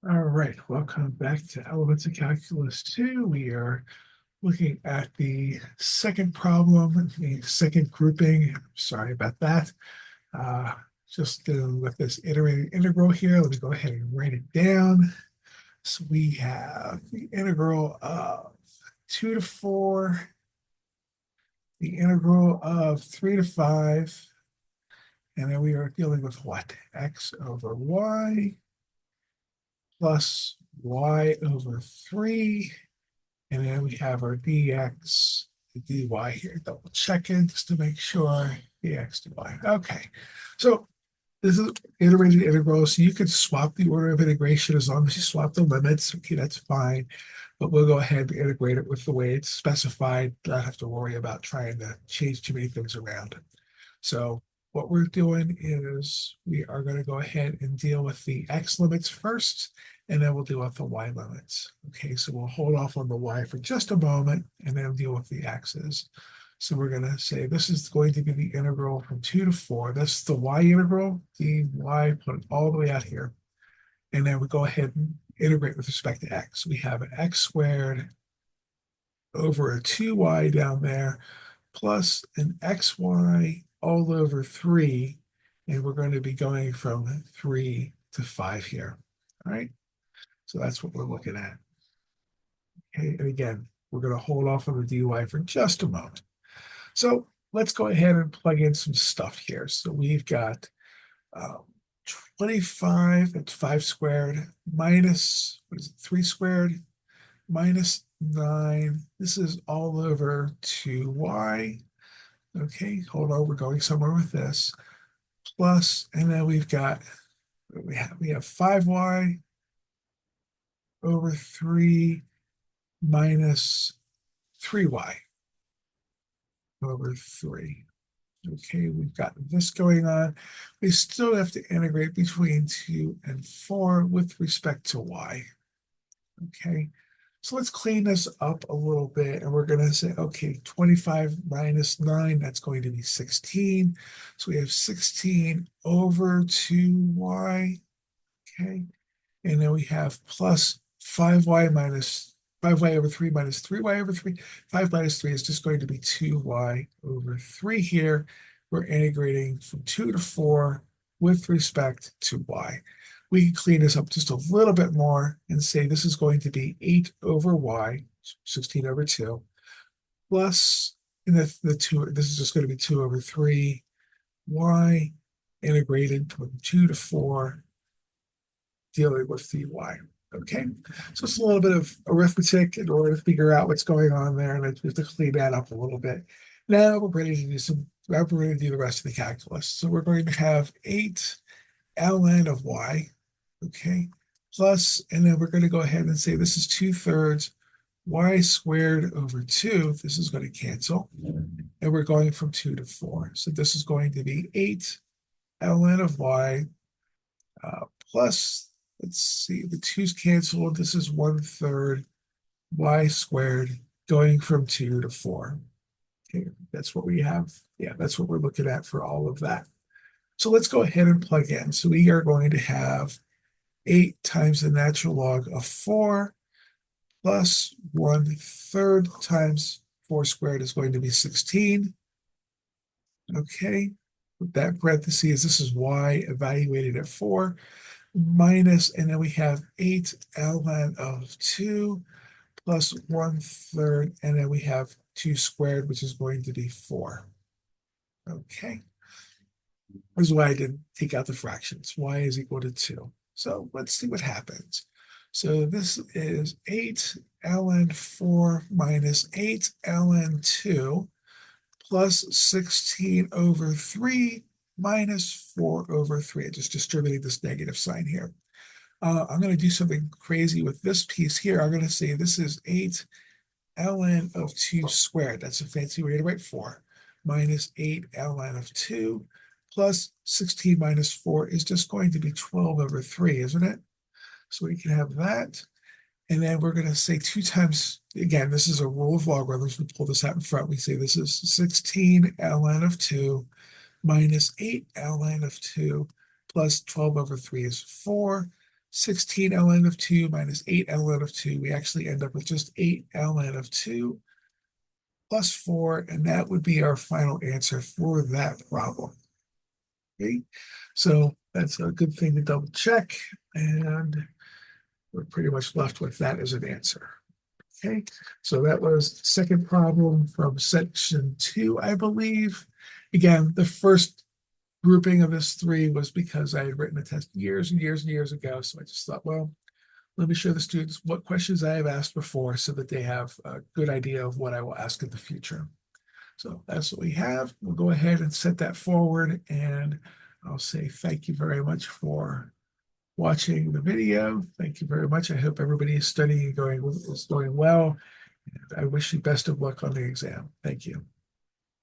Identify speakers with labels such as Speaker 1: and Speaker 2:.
Speaker 1: All right, welcome back to Elements of Calculus 2. We are looking at the second problem, the second grouping. Sorry about that. Uh, just dealing with this iterated integral here. Let me go ahead and write it down. So we have the integral of 2 to 4, the integral of 3 to 5, and then we are dealing with what? X over y plus y over 3. And then we have our dx, dy here. Double check it just to make sure. Dx, dy. Okay. So this is iterated integral. So you could swap the order of integration as long as you swap the limits. Okay, that's fine. But we'll go ahead and integrate it with the way it's specified. Not have to worry about trying to change too many things around. So what we're doing is we are going to go ahead and deal with the x limits first, and then we'll deal with the y limits. Okay, so we'll hold off on the y for just a moment, and then deal with the x's. So we're going to say this is going to be the integral from 2 to 4. That's the y integral, dy, put it all the way out here. And then we go ahead and integrate with respect to x. We have an x squared over a 2y down there, plus an xy all over 3, and we're going to be going from 3 to 5 here. All right, so that's what we're looking at. Okay, and again, we're going to hold off on the dy for just a moment. So let's go ahead and plug in some stuff here. So we've got 25, that's 5 squared, minus, what is it, 3 squared, minus 9. This is all over 2y. Okay, hold on, we're going somewhere with this. Plus, and then we've got, we have 5y over 3 minus 3y over 3. Okay, we've got this going on. We still have to integrate between 2 and 4 with respect to y. Okay, so let's clean this up a little bit, and we're going to say, okay, 25 minus 9, that's going to be 16. So we have 16 over 2y, okay? And then we have plus 5y minus 5y over 3 minus 3y over 3. 5 minus 3 is just going to be 2y over 3 here. We're integrating from 2 to 4 with respect to y. We can clean this up just a little bit more and say this is going to be 8 over y, 16 over 2, plus, and the 2, this is just going to be 2 over 3 y integrated from 2 to 4, dealing with the y. Okay, so it's a little bit of arithmetic in order to figure out what's going on there, and we have to clean that up a little bit. Now we're ready to do some. Now we're going to do the rest of the calculus. So we're going to have 8 ln of y, okay, plus, and then we're going to go ahead and say this is 2/3 y squared over 2. This is going to cancel, and we're going from 2 to 4. So this is going to be 8 ln of y plus, let's see, the 2's canceled. This is 1/3 y squared going from 2 to 4. Okay, that's what we have. Yeah, that's what we're looking at for all of that. So let's go ahead and plug in. So we are going to have 8 times the natural log of 4 plus 1/3 times 4 squared is going to be 16. Okay, with that parentheses, this is y evaluated at 4 minus, and then we have 8 ln of 2 plus 1/3, and then we have 2 squared, which is going to be 4. Okay, this is why I didn't take out the fractions. Y is equal to 2. So let's see what happens. So this is 8 ln 4 minus 8 ln 2 plus 16 over 3 minus 4 over 3. I just distributed this negative sign here. I'm going to do something crazy with this piece here. I'm going to say this is 8 ln of 2 squared. That's a fancy way to write 4. Minus 8 ln of 2 plus 16 minus 4 is just going to be 12 over 3, isn't it? So we can have that. And then we're going to say 2 times, again, this is a rule of logarithms. We pull this out in front. We say this is 16 ln of 2 minus 8 ln of 2 plus 12 over 3 is 4. 16 ln of 2 minus 8 ln of 2. We actually end up with just 8 ln of 2 plus 4, and that would be our final answer for that problem. Okay, so that's a good thing to double check, and we're pretty much left with that as an answer. Okay, so that was the second problem from section 2, I believe. Again, the first grouping of this 3 was because I had written a test years and years and years ago. So I just thought, well, let me show the students what questions I have asked before so that they have a good idea of what I will ask in the future. So that's what we have. We'll go ahead and set that forward, and I'll say thank you very much for watching the video. Thank you very much. I hope everybody is studying and is going well. And I wish you best of luck on the exam. Thank you.